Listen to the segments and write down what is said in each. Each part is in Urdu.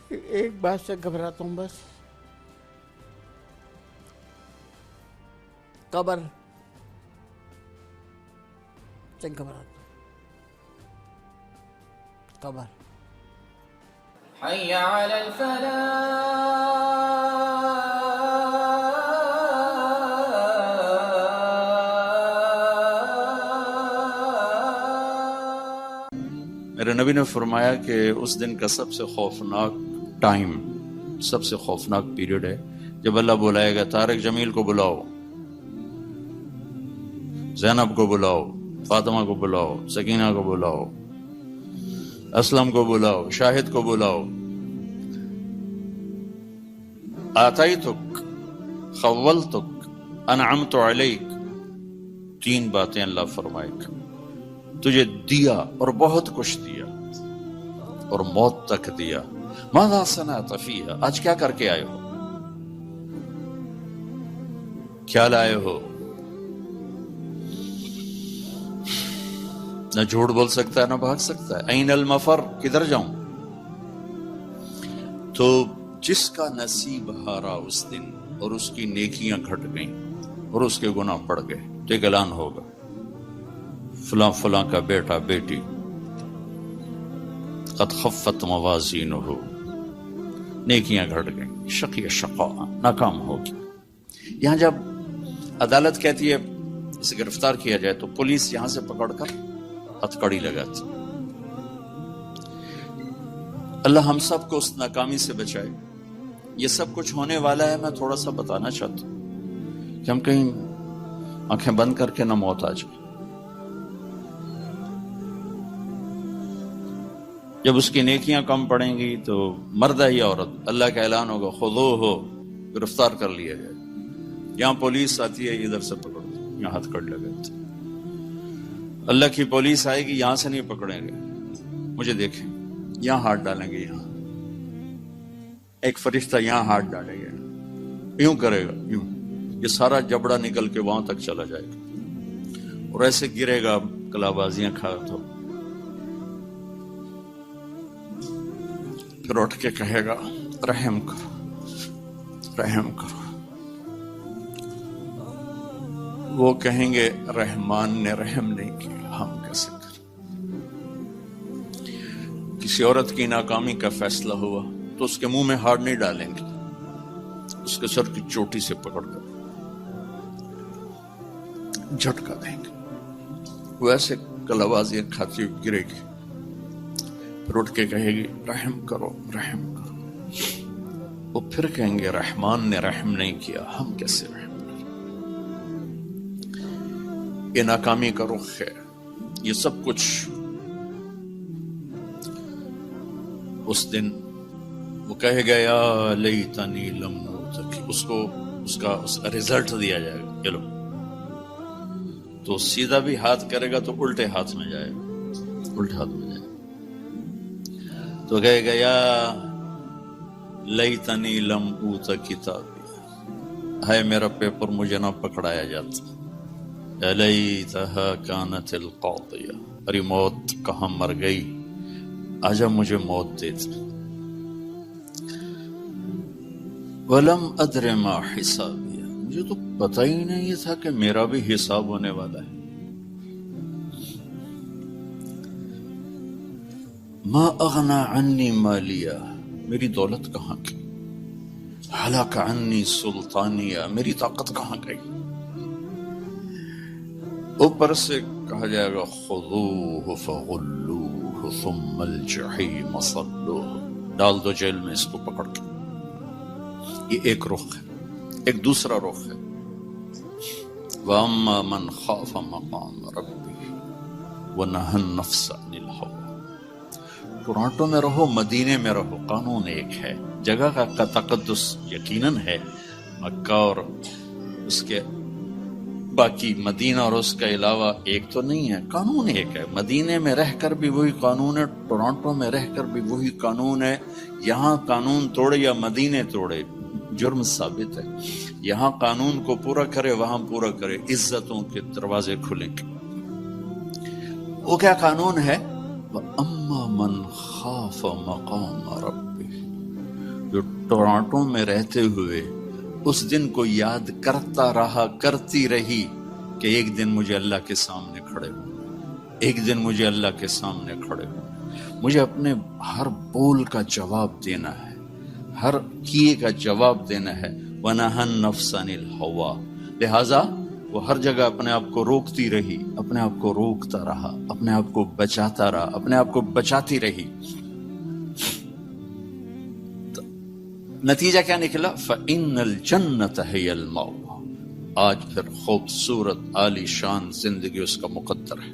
ایک بات سے گھبراتا ہوں بس، قبر سے گھبراتا ہوں، قبر۔ حي على الفلاح میرے نبی نے فرمایا کہ اس دن کا سب سے خوفناک ٹائم، سب سے خوفناک پیریڈ ہے جب اللہ بلائے گا طارق جمیل کو بلاؤ، زینب کو بلاؤ، فاطمہ کو بلاؤ، سکینہ کو بلاؤ، اسلم کو بلاؤ، شاہد کو بلاؤ، آتیتک، خولتک، انعمت علیک، تین باتیں اللہ فرمائے گا، تجھے دیا اور بہت کچھ دیا اور موت تک دیا، ماذا صنعت فیہا، آج کیا کر کے آئے ہو، کیا لائے ہو؟ نہ جھوٹ بول سکتا ہے نہ بھاگ سکتا ہے، این المفر، کدھر جاؤں؟ تو جس کا نصیب ہارا اس دن اور اس کی نیکیاں گھٹ گئیں اور اس کے گناہ بڑھ گئے تو ایک اعلان ہوگا، فلاں فلاں کا بیٹا بیٹی قد خفت موازینہ، نیکیاں گھٹ گئیں، شقی شقاء، ناکام ہوگی۔ یہاں جب عدالت کہتی ہے اسے گرفتار کیا جائے تو پولیس یہاں سے پکڑ کر ہتھکڑی لگاتی۔ اللہ ہم سب کو اس ناکامی سے بچائے۔ یہ سب کچھ ہونے والا ہے، میں تھوڑا سا بتانا چاہتا ہوں کہ ہم کہیں آنکھیں بند کر کے نہ موت آ جائے۔ جب اس کی نیکیاں کم پڑیں گی تو مرد ہے یا عورت، اللہ کا اعلان ہوگا خذوہ، گرفتار کر لیا جائے۔ یہاں پولیس آتی ہے، ادھر سے پکڑ دو، یہاں ہتھ کڑ لگاتی۔ اللہ کی پولیس آئے گی، یہاں سے نہیں پکڑیں گے، مجھے دیکھیں، یہاں ہاتھ ڈالیں گے، یہاں ایک فرشتہ یہاں ہاتھ ڈالے گا، یوں کرے گا، یوں، یہ سارا جبڑا نکل کے وہاں تک چلا جائے گا اور ایسے گرے گا کلابازیاں کھا تو پھر اٹھ کے کہے گا رحم کرو، رحم کرو۔ وہ کہیں گے رحمان نے رحم نہیں کیا، ہم کیسے کریں؟ کسی عورت کی ناکامی کا فیصلہ ہوا تو اس کے منہ میں ہاتھ نہیں ڈالیں گے، اس کے سر کی چوٹی سے پکڑ کر جھٹکا دیں گے، وہ ایسے کلابازیاں کھاتی ہوئی گرے گی، پھر اٹھ کے کہے گی رحم کرو، رحم کرو۔ وہ پھر کہیں گے رحمان نے رحم نہیں کیا، ہم کیسے رحم کریں؟ یہ ناکامی کا رخ ہے، یہ سب کچھ اس دن وہ کہے گا یا لیتنی لم اوت، اس کو اس کا ریزلٹ دیا جائے گا، چلو تو سیدھا بھی ہاتھ کرے گا تو الٹے ہاتھ میں جائے گا، الٹے ہاتھ میں جائے گا، تو کہے گا یا لیتنی لم اوت کتابی، ہے میرا پیپر مجھے نہ پکڑایا جاتا، یا لیتہا کانت القاضیہ، ارے موت کہاں مر گئی، آجا مجھے موت دے دے۔ وَلَمْ أَدْرِ مَا حِسَابِيَ، مجھے تو پتہ ہی نہیں تھا کہ میرا بھی حساب ہونے والا ہے۔ مَا أَغْنَى عَنِّي مَالِيَا، میری دولت کہاں گئی، ہلاک عنی سلطانیہ، میری طاقت کہاں گئی۔ اوپر سے کہا جائے گا خذوہ فغلوہ ثم الجحیم صلوہ، ڈال دو جیل میں اس کو پکڑ کے۔ یہ ایک رخ ہے۔ ایک دوسرا رخ ہے وَأَمَّا مَنْ خَافَ مَقَامَ رَبِّهِ وَنَهَى النَّفْسَ عَنِ الْهَوَىٰ۔ ٹورانٹو میں رہو، مدینے میں رہو، قانون ایک ہے، جگہ کا تقدس یقیناً ہے، مکہ اور اس کے باقی مدینہ اور اس کے علاوہ ایک تو نہیں ہے، قانون ایک ہے۔ مدینے میں رہ کر بھی وہی قانون ہے، ٹورانٹو میں رہ کر بھی وہی قانون ہے۔ یہاں قانون توڑے یا مدینے توڑے جرم ثابت ہے، یہاں قانون کو پورا کرے وہاں پورا کرے، عزتوں کے دروازے کھلیں گے۔ وہ کیا قانون ہے؟ وَأَمَّا مَنْ خَافَ مَقَامَ رَبِّهِ، جو ٹورانٹو میں رہتے ہوئے اس دن کو یاد کرتا رہا، کرتی رہی کہ ایک دن مجھے اللہ کے سامنے کھڑے ہوں، ایک دن مجھے اللہ کے سامنے کھڑے ہوں، مجھے اپنے ہر بول کا جواب دینا ہے، ہر کیے کا جواب دینا ہے۔ وَنَهَا النَّفْسَ عَنِ الْهَوَىٰ، لہٰذا وہ ہر جگہ اپنے آپ کو روکتی رہی، اپنے آپ کو روکتا رہا، اپنے آپ کو بچاتا رہا، اپنے آپ کو بچاتی رہی۔ نتیجہ کیا نکلا؟ فَإِنَّ الْجَنَّةَ هِيَ الْمَأْوَىٰ، آج پھر خوبصورت عالی شان زندگی اس کا مقدر ہے۔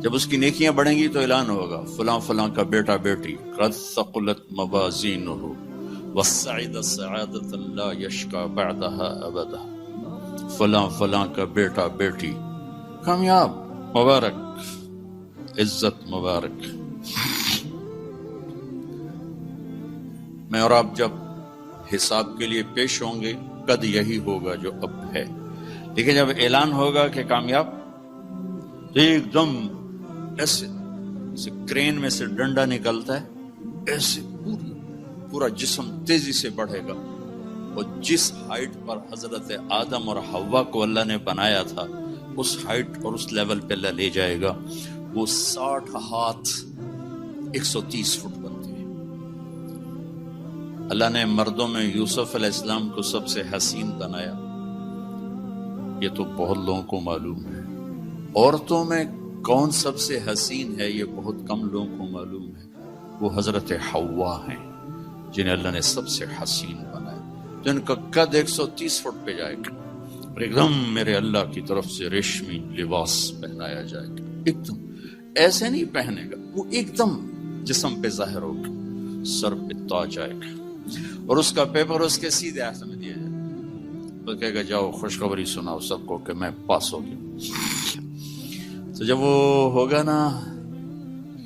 جب اس کی نیکیاں بڑھیں گی تو اعلان ہوگا فلاں فلاں کا بیٹا بیٹی قد ثقلت موازینہ وسعد سعادۃ لا یشقى بعدها ابدا، فلاں فلاں کا بیٹا بیٹی کامیاب، مبارک، عزت مبارک۔ میں اور آپ جب حساب کے لیے پیش ہوں گے قد یہی ہوگا جو اب ہے، لیکن جب اعلان ہوگا کہ کامیاب تو ایک دم ایسے کرین میں سے ڈنڈا نکلتا ہے، ایسے پورا جسم تیزی سے بڑھے گا، اور جس ہائٹ پر حضرت آدم اور حوا کو اللہ نے بنایا تھا اس ہائٹ اور اس لیول پہ اللہ لے جائے گا۔ وہ 60 ہاتھ 130 فٹ بنتے ہیں۔ اللہ نے مردوں میں یوسف علیہ السلام کو سب سے حسین بنایا، یہ تو بہت لوگوں کو معلوم ہے۔ عورتوں میں کون سب سے حسین ہے یہ بہت کم لوگوں کو معلوم ہے، وہ حضرت حوا ہیں جنہیں اللہ نے سب سے حسین بنایا۔ تو ان کا قد 130 فٹ پہ جائے گا اور ایک دم میرے اللہ کی طرف سے ریشمی لباس پہنایا جائے گا، ایک دم ایسے نہیں پہنے گا، وہ ایک دم جسم پہ ظاہر ہوگا، سر پہ تاج آئے گا، اور اس کا پیپر اس کے سیدھے ہاتھ میں دیا جائے گا، تو کہے گا جاؤ خوشخبری سناؤ سب کو کہ میں پاس ہو گیا۔ تو جب وہ ہوگا نا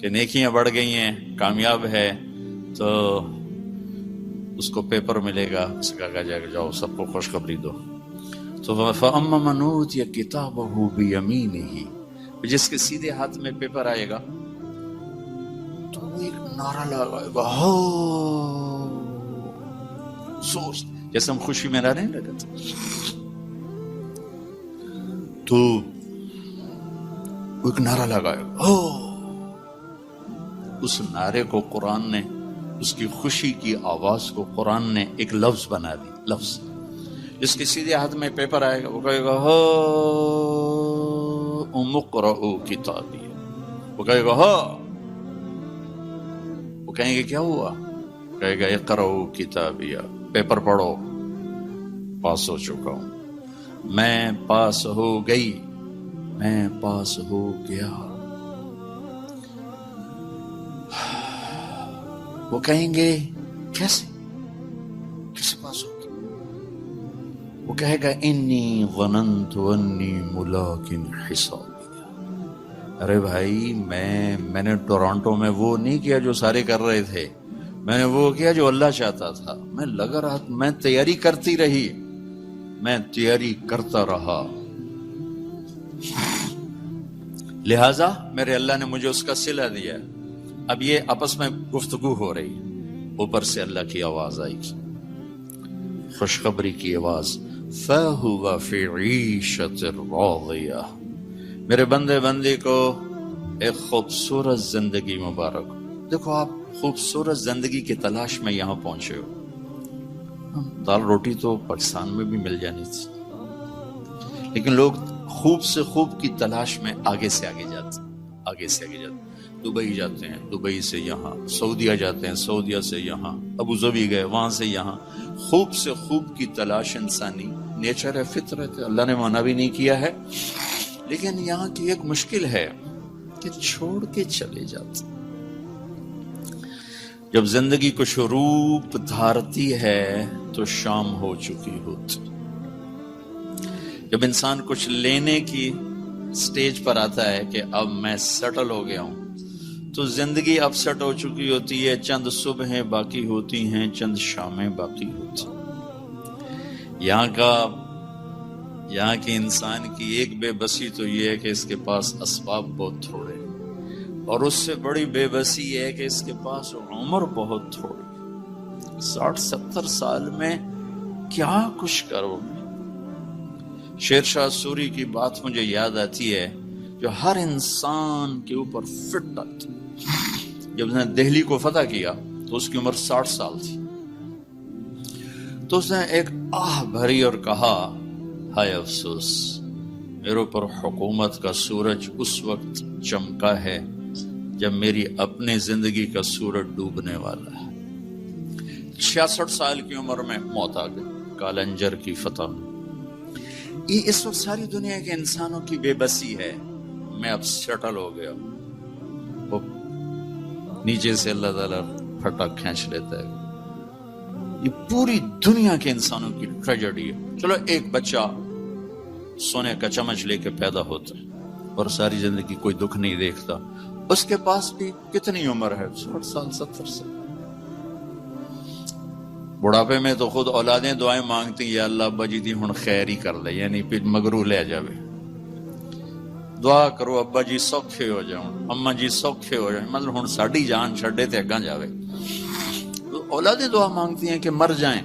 کہ نیکیاں بڑھ گئی ہیں، کامیاب ہے، تو اس کو پیپر ملے گا، اس کا کہا جائے گا جاؤ سب کو خوشخبری دو۔ تو فَأَمَّا مَنْ أُوتِيَ كِتَابَهُ بِيَمِينِهِ، جس کے سیدھے ہاتھ میں پیپر آئے گا تو وہ ایک نعرہ لگائے گا، ہو سوچ، جیسے ہم خوشی میں نعرے نہیں لگاتے، تو وہ ایک نعرہ لگائے گا، ہو۔ اس نعرے کو قرآن نے، اس کی خوشی کی آواز کو قرآن نے ایک لفظ بنا دی، لفظ جس کے سیدھے ہاتھ میں پیپر آئے گا وہ کہے گا ہو اقرؤ کتابی، وہ کہے گا ہو، وہ کہیں گے کیا ہوا؟ کہے گا اقرؤ کتابی، پیپر پڑھو، پاس ہو چکا ہوں، میں پاس ہو گئی، میں پاس ہو گیا۔ وہ کہیں گے کیسے پاس ہو گیا؟ وہ کہے گا انی ظننت انی ملاق حسابی، ارے بھائی میں نے ٹورانٹو میں وہ نہیں کیا جو سارے کر رہے تھے، میں نے وہ کیا جو اللہ چاہتا تھا، میں لگا رہا، میں تیاری کرتی رہی، میں تیاری کرتا رہا، لہذا میرے اللہ نے مجھے اس کا صلہ دیا۔ اب یہ آپس میں گفتگو ہو رہی ہے، اوپر سے اللہ کی آواز آئی گی، خوشخبری کی آواز، فَهُوَ فِي عِيشَةٍ رَاضِيَةٍ، میرے بندے کو ایک خوبصورت زندگی مبارک۔ دیکھو آپ خوبصورت زندگی کی تلاش میں یہاں پہنچے ہو، دال روٹی تو پاکستان میں بھی مل جانی تھی، لیکن لوگ خوب سے خوب کی تلاش میں آگے سے آگے جاتے، دبئی جاتے ہیں، دبئی سے یہاں، سعودیہ جاتے ہیں، سعودیہ سے یہاں، ابوظبی گئے، وہاں سے یہاں، خوب سے خوب کی تلاش انسانی نیچر ہے، فطرت ہے، اللہ نے منع بھی نہیں کیا ہے، لیکن یہاں کی ایک مشکل ہے کہ چھوڑ کے چلے جاتے۔ جب زندگی کچھ روپ دھارتی ہے تو شام ہو چکی ہوتی، جب انسان کچھ لینے کی سٹیج پر آتا ہے کہ اب میں سیٹل ہو گیا ہوں، تو زندگی اب سیٹ ہو چکی ہوتی ہے، چند صبحیں باقی ہوتی ہیں، چند شامیں باقی ہوتی ہیں۔ یہاں کے انسان کی ایک بے بسی تو یہ ہے کہ اس کے پاس اسباب بہت تھوڑے، اور اس سے بڑی بے بسی یہ ہے کہ اس کے پاس عمر بہت تھوڑی۔ 60-70 سال میں کیا کچھ کرو گے؟ شیر شاہ سوری کی بات مجھے یاد آتی ہے جو ہر انسان کے اوپر فٹ آتی. جب اس نے دہلی کو فتح کیا تو اس کی عمر 60 سال تھی. تو اس نے ایک آہ بھری اور کہا ہائے افسوس، میرے اوپر حکومت کا سورج اس وقت چمکا ہے جب میری اپنی زندگی کا سورج ڈوبنے والا ہے. 66 سال کی عمر میں موت آ گئی، کالنجر کی فتح. یہ اس وقت ساری دنیا کے انسانوں کی بے بسی ہے. میں اب سیٹل ہو گیا، وہ نیچے سے اللہ تعالیٰ پھٹا کھینچ لیتا ہے. یہ پوری دنیا کے انسانوں کی ٹریجڈی ہے. چلو ایک بچہ سونے کا چمچ لے کے پیدا ہوتا ہے اور ساری زندگی کوئی دکھ نہیں دیکھتا، اس کے پاس بھی کتنی عمر ہے؟ 60 سال 70 سال. بڑھاپے میں تو خود اولادیں دعائیں مانگتی ہیں، یا اللہ ابا جی دی ہن خیر ہی کر لے، یعنی پھر مگرو لے جاوے. دعا کرو ابا جی سوکھے ہو جاؤں، اما جی سوکھے ہو جائیں، مطلب ہن ساڈی جان چھڈے تے اگاں جاوے. اولادیں دعا مانگتی ہیں کہ مر جائیں.